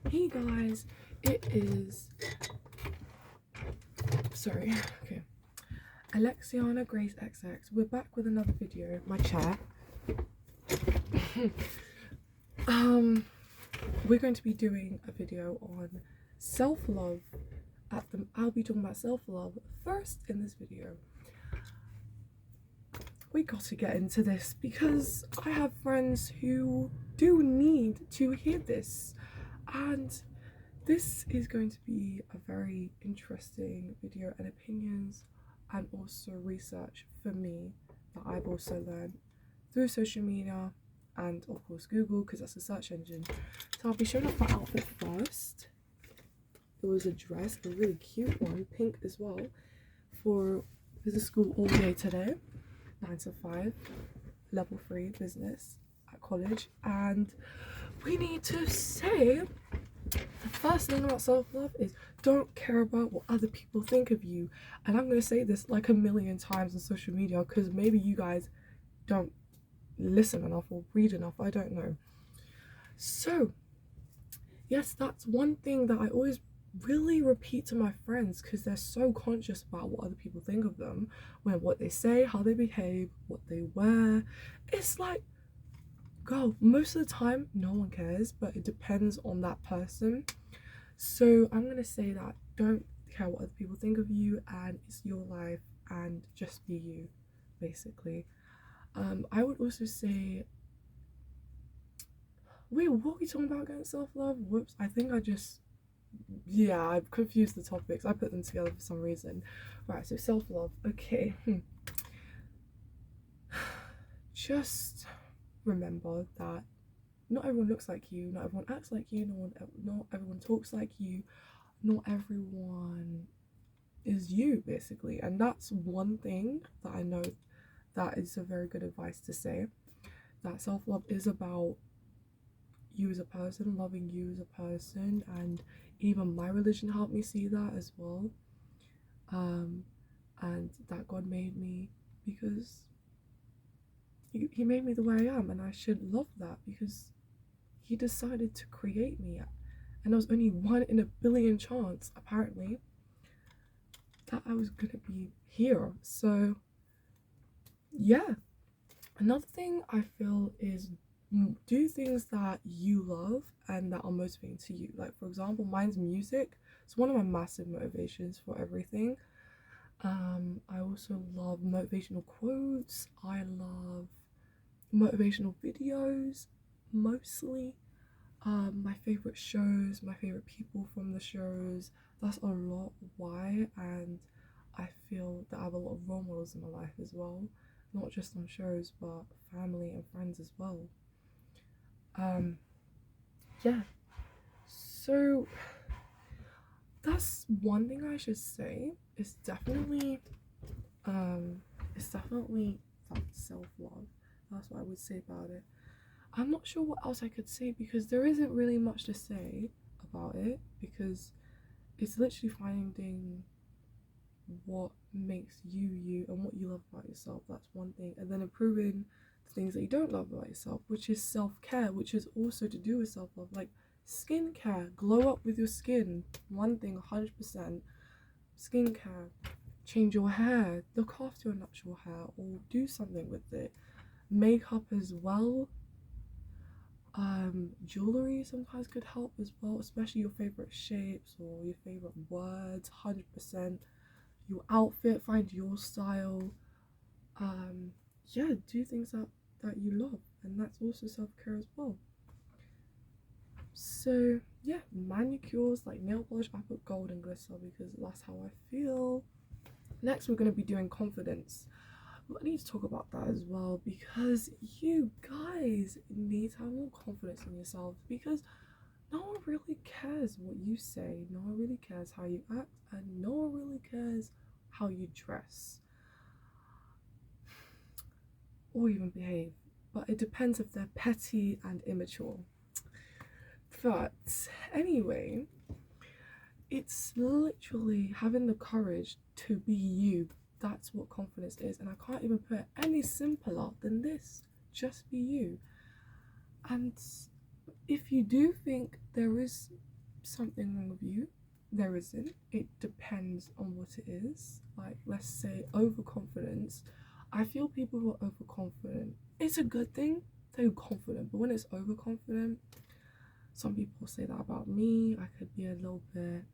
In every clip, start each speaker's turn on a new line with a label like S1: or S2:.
S1: Hey guys, it is okay. Alexiana Grace XX. We're back with another video. My chair. We're going to be doing a video on self-love. I'll be talking about self-love first in this video. We got to get into this because I have friends who do need to hear this, and this is going to be a very interesting video and opinions and also research for me that I've also learned through social media and of course Google, because that's a search engine. So I'll be showing off my outfit first. It was a dress, a really cute one, pink as well, for business school all day today, 9 to 5, level 3 business at college. And we need to say the first thing about self-love is don't care about what other people think of you. And I'm going to say this like a million times on social media because maybe you guys don't listen enough or read enough, I don't know. So yes, that's one thing that I always really repeat to my friends because they're so conscious about what other people think of them, when what they say, how they behave, what they wear. It's like, girl, most of the time no one cares, but it depends on that person. So I'm gonna say that don't care what other people think of you, and it's your life, and just be you, basically. I would also say, wait, what are we talking about again? Self-love? Whoops, I think I've confused the topics. I put them together for some reason. Right, so self-love. Okay. Just remember that not everyone looks like you, not everyone acts like you, not everyone talks like you, not everyone is you, basically. And that's one thing that I know that is a very good advice to say, that self-love is about you as a person, loving you as a person. And even my religion helped me see that as well, and that God made me because he made me the way I am, and I should love that because he decided to create me, and there was only 1 in a billion chance apparently that I was gonna be here. So yeah, another thing I feel is do things that you love and that are motivating to you. Like, for example, mine's music. It's one of my massive motivations for everything. I also love motivational quotes. I love motivational videos mostly. My favorite shows, my favorite people from the shows. That's a lot why. And I feel that I have a lot of role models in my life as well, not just on shows but family and friends as well. Yeah, so that's one thing I should say. It's definitely that self-love. That's what I would say about it. I'm not sure what else I could say because there isn't really much to say about it, because it's literally finding what makes you you and what you love about yourself. That's one thing. And then improving the things that you don't love about yourself, which is self-care, which is also to do with self-love. Like skincare, glow up with your skin. One thing, 100%. Skincare, change your hair, look after your natural hair or do something with it. Makeup as well. Jewelry sometimes could help as well, especially your favorite shapes or your favorite words. 100%. Your outfit, find your style. Yeah, do things that you love, and that's also self-care as well. So yeah, manicures, like nail polish, I put gold and glitter because that's how I feel. Next, we're going to be doing confidence. I need to talk about that as well because you guys need to have more confidence in yourselves, because no one really cares what you say, no one really cares how you act, and no one really cares how you dress or even behave. But it depends if they're petty and immature. But anyway, it's literally having the courage to be you. That's what confidence is, and I can't even put it any simpler than this. Just be you. And if you do think there is something wrong with you. There isn't. It depends on what it is. Like, let's say overconfidence. I feel people who are overconfident, it's a good thing. They're confident, but when it's overconfident, some people say that about me. I could be a little bit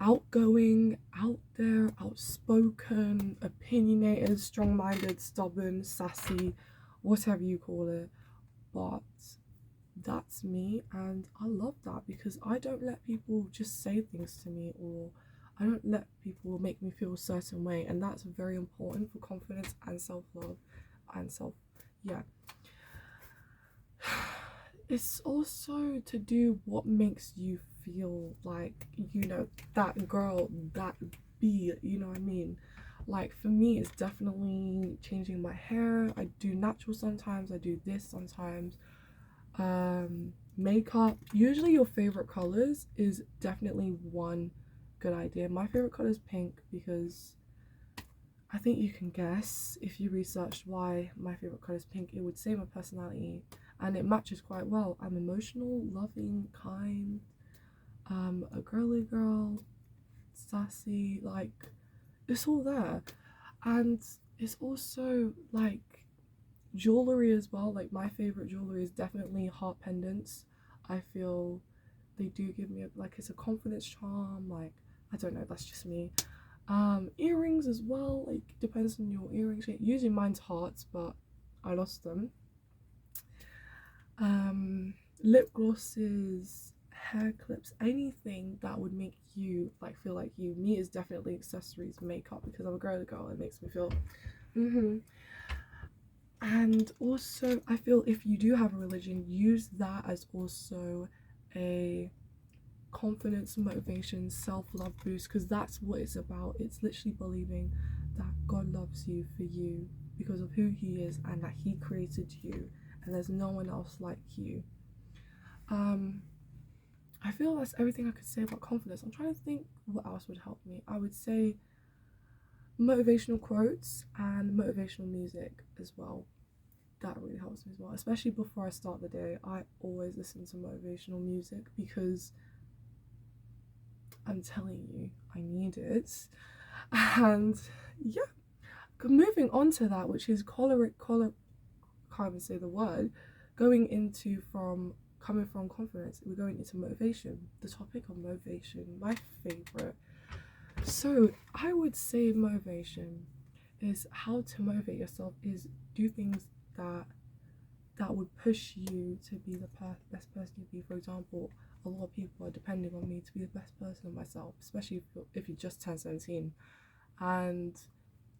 S1: outgoing, out there, outspoken, opinionated, strong-minded, stubborn, sassy, whatever you call it. But that's me, and I love that because I don't let people just say things to me, or I don't let people make me feel a certain way, and that's very important for confidence and self-love and yeah. It's also to do what makes you feel like, you know, that girl, that bee, you know what I mean? Like, for me, it's definitely changing my hair. I do natural sometimes, I do this sometimes. Makeup, usually your favorite colors is definitely one good idea. My favorite color is pink because I think you can guess if you researched why my favorite color is pink. It would say my personality, and it matches quite well. I'm emotional, loving, kind, a girly girl, sassy, like, it's all there. And it's also like jewelry as well. Like, my favorite jewelry is definitely heart pendants. I feel they do give me like, it's a confidence charm. Like, I don't know, that's just me. Earrings as well, like, depends on your earring shape. Usually mine's hearts, but I lost them. Lip glosses, hair clips, anything that would make you like feel like you. Me is definitely accessories, makeup, because I'm a girly girl. It makes me feel and also I feel if you do have a religion, use that as also a confidence, motivation, self-love boost, because that's what it's about. It's literally believing that God loves you for you because of who he is, and that he created you and there's no one else like you. I feel that's everything I could say about confidence. I'm trying to think what else would help me. I would say motivational quotes and motivational music as well. That really helps me as well, especially before I start the day. I always listen to motivational music because I'm telling you, I need it. And yeah, moving on to that, which is can't even say the word, coming from confidence, we're going into motivation. The topic of motivation, my favorite. So I would say motivation is how to motivate yourself is do things that would push you to be the best person you be. For example, a lot of people are depending on me to be the best person of myself, especially if you just turned 17. And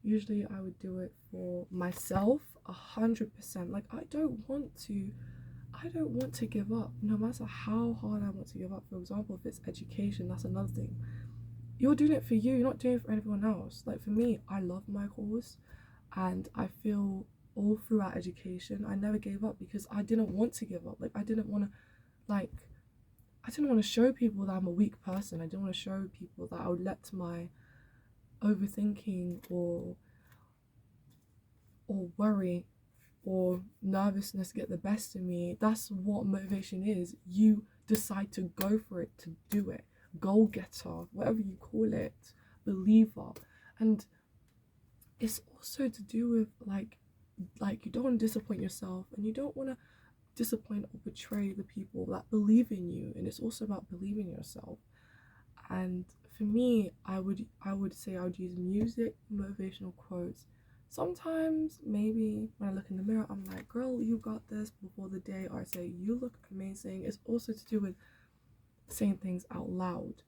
S1: usually I would do it for myself 100%. Like, I don't want to give up, no matter how hard I want to give up. For example, if it's education, that's another thing. You're doing it for you, you're not doing it for anyone else. Like, for me, I love my course, and I feel all throughout education I never gave up because I didn't want to give up. Like, I didn't want to show people that I'm a weak person. I didn't want to show people that I would let my overthinking or worry or nervousness get the best of me. That's what motivation is. You decide to go for it, to do it. Goal getter, whatever you call it, believer. And it's also to do with like you don't want to disappoint yourself, and you don't want to disappoint or betray the people that believe in you. And it's also about believing in yourself. And for me, I would say I would use music, motivational quotes. Sometimes maybe when I look in the mirror, I'm like, girl, you got this, before the day. Or I say, you look amazing. It's also to do with saying things out loud.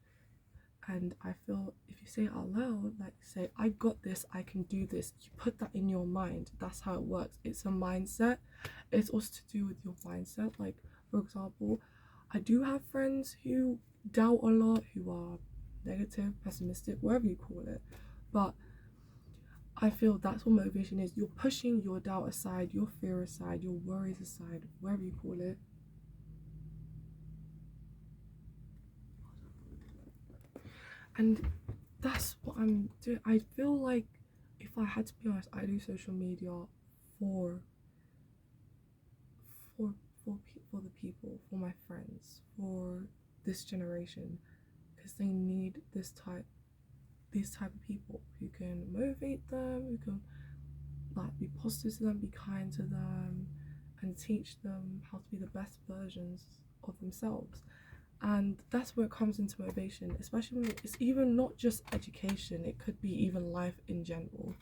S1: And I feel if you say it out loud, like, say, I got this, I can do this, you put that in your mind. That's how it works. It's a mindset. It's also to do with your mindset. Like, for example, I do have friends who doubt a lot, who are negative, pessimistic, whatever you call it. But I feel that's what motivation is. You're pushing your doubt aside, your fear aside, your worries aside, whatever you call it. And that's what I'm doing. I feel like, if I had to be honest, I do social media for for the people, for my friends. sense for this generation, because they need these type of people who can motivate them, who can like be positive to them, be kind to them, and teach them how to be the best versions of themselves. And that's where it comes into motivation, especially when it's even not just education, it could be even life in general.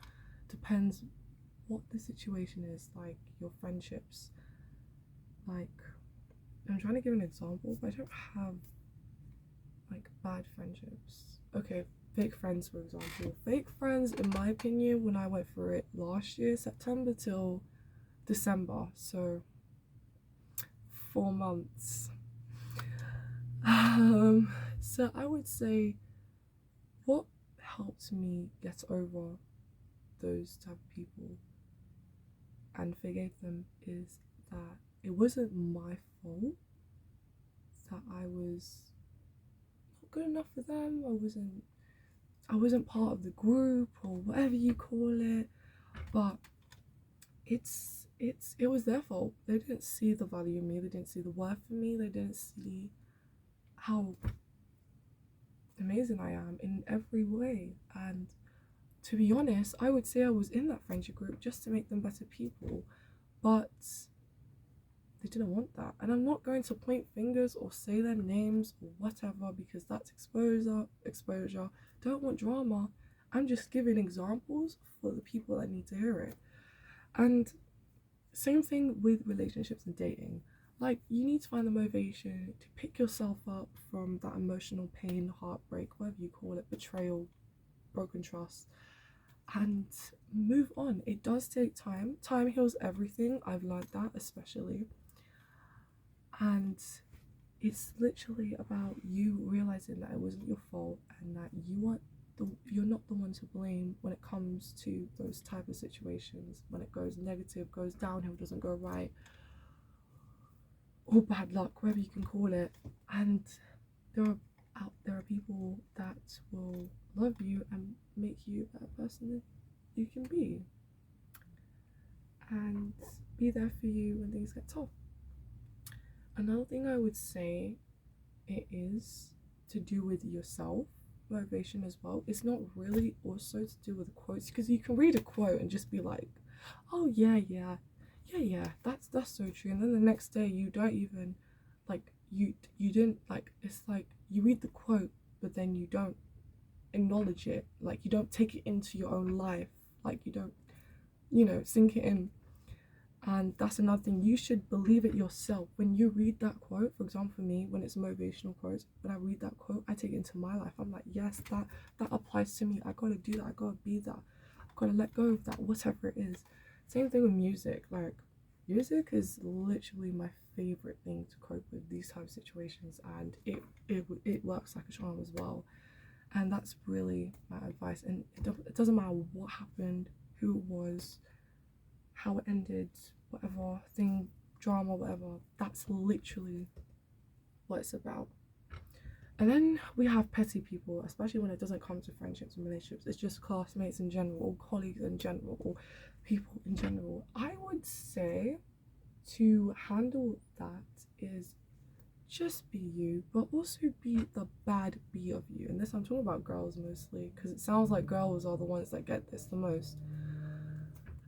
S1: Depends what the situation is, like your friendships. Like, I'm trying to give an example, but I don't have like bad friendships. Okay, fake friends, for example. Fake friends, in my opinion, when I went through it last year, September till December, so 4 months. So I would say what helped me get over those type of people and forgave them is that it wasn't my fault that I was not good enough for them. I wasn't part of the group or whatever you call it, but it was their fault. They didn't see the value in me, they didn't see the worth in me, they didn't see how amazing I am in every way. And to be honest, I would say I was in that friendship group just to make them better people, but they didn't want that. And I'm not going to point fingers or say their names or whatever, because that's exposure. Don't want drama. I'm just giving examples for the people that need to hear it. And same thing with relationships and dating. Like, you need to find the motivation to pick yourself up from that emotional pain, heartbreak, whatever you call it, betrayal, broken trust, and move on. It does take time. Time heals everything. I've learned that, especially. And it's literally about you realizing that it wasn't your fault and that you're not the one to blame when it comes to those type of situations. When it goes negative, goes downhill, doesn't go right, or bad luck, whatever you can call it. And there are people that will love you and make you a better person than you can be, and be there for you when things get tough. Another thing I would say, it is to do with yourself motivation as well. It's not really also to do with quotes, because you can read a quote and just be like, oh yeah, that's so true, and then the next day you don't even like you didn't like, it's like you read the quote but then you don't acknowledge it, like you don't take it into your own life, like you don't sink it in. And that's another thing, you should believe it yourself. When you read that quote, for example, for me, when it's motivational quotes, when I read that quote, I take it into my life. I'm like, yes, that applies to me. I gotta do that. I gotta be that. I gotta let go of that, whatever it is. Same thing with music. Like, music is literally my favorite thing to cope with these type of situations, and it works like a charm as well. And that's really my advice. And it doesn't matter what happened, who it was, how it ended, whatever thing, drama, whatever. That's literally what it's about. And then we have petty people, especially when it doesn't come to friendships and relationships. It's just classmates in general, or colleagues in general, or people in general. I would say to handle that is just be you, but also be the bad B of you. And this, I'm talking about girls mostly, because it sounds like girls are the ones that get this the most.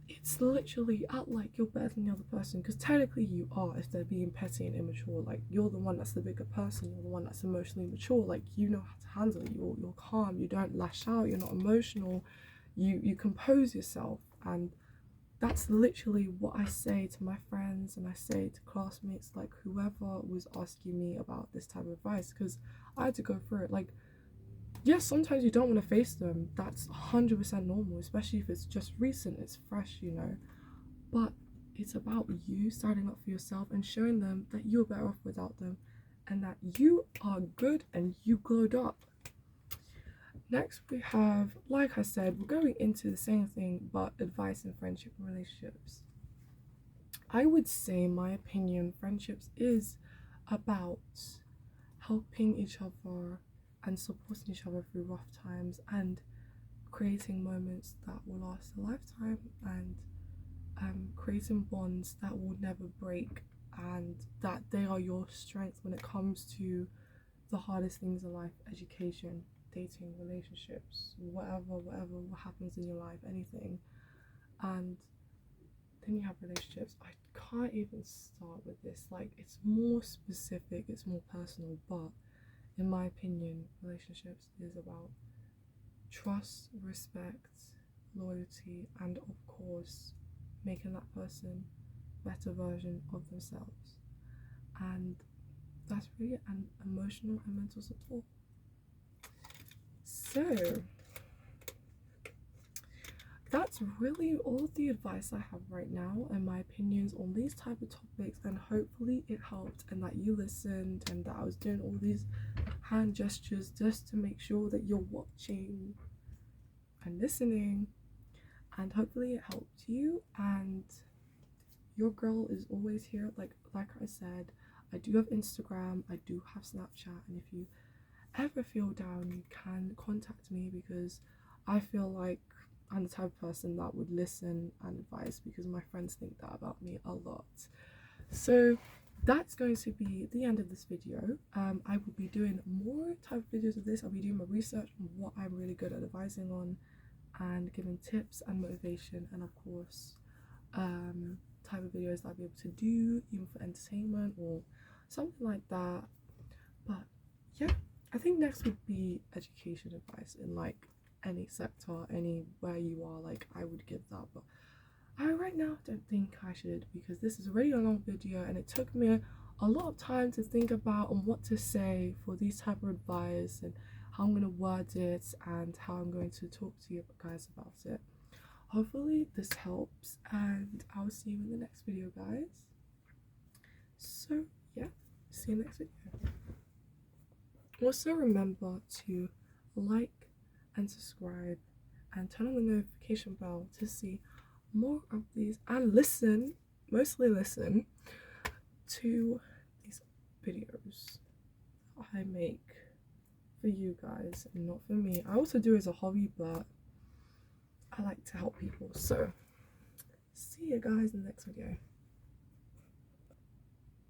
S1: It's literally act like you're better than the other person, because technically you are, if they're being petty and immature. Like, you're the one that's the bigger person, you're the one that's emotionally mature, like you know how to handle it, you're calm, you don't lash out, you're not emotional, you compose yourself. And that's literally what I say to my friends, and I say to classmates, like whoever was asking me about this type of advice, because I had to go through it. Like, yes, sometimes you don't want to face them. That's 100% normal, especially if it's just recent, it's fresh, But it's about you standing up for yourself and showing them that you're better off without them, and that you are good and you glowed up. Next, we have, like I said, we're going into the same thing, but advice in friendship and relationships. I would say, in my opinion, friendships is about helping each other and supporting each other through rough times, and creating moments that will last a lifetime, and creating bonds that will never break. and that they are your strength when it comes to the hardest things in life: education, dating, relationships, whatever happens in your life, anything. And then you have relationships. I can't even start with this, like, it's more specific, it's more personal, but in my opinion, relationships is about trust, respect, loyalty, and of course making that person a better version of themselves. And that's really an emotional and mental support. So that's really all of the advice I have right now and my opinions on these type of topics, and hopefully it helped and that you listened and that I was doing all these hand gestures just to make sure that you're watching and listening, and hopefully it helped you. And your girl is always here. Like I said, I do have Instagram, I do have Snapchat, and if you ever feel down, you can contact me, because I feel like I'm the type of person that would listen and advise, because my friends think that about me a lot. So that's going to be the end of this video. I will be doing more type of videos of this. I'll be doing my research on what I'm really good at advising on and giving tips and motivation, and of course type of videos that I'll be able to do even for entertainment or something like that. But yeah, I think next would be education advice in like any sector, anywhere you are. Like, I would give that, but I right now don't think I should, because this is already a long video and it took me a lot of time to think about on what to say for these type of advice and how I'm going to word it and how I'm going to talk to you guys about it. Hopefully this helps, and I'll see you in the next video, guys. So yeah, see you next video. Also remember to like and subscribe and turn on the notification bell to see more of these, and mostly listen to these videos I make for you guys and not for me. I also do it as a hobby, but I like to help people. So see you guys in the next video.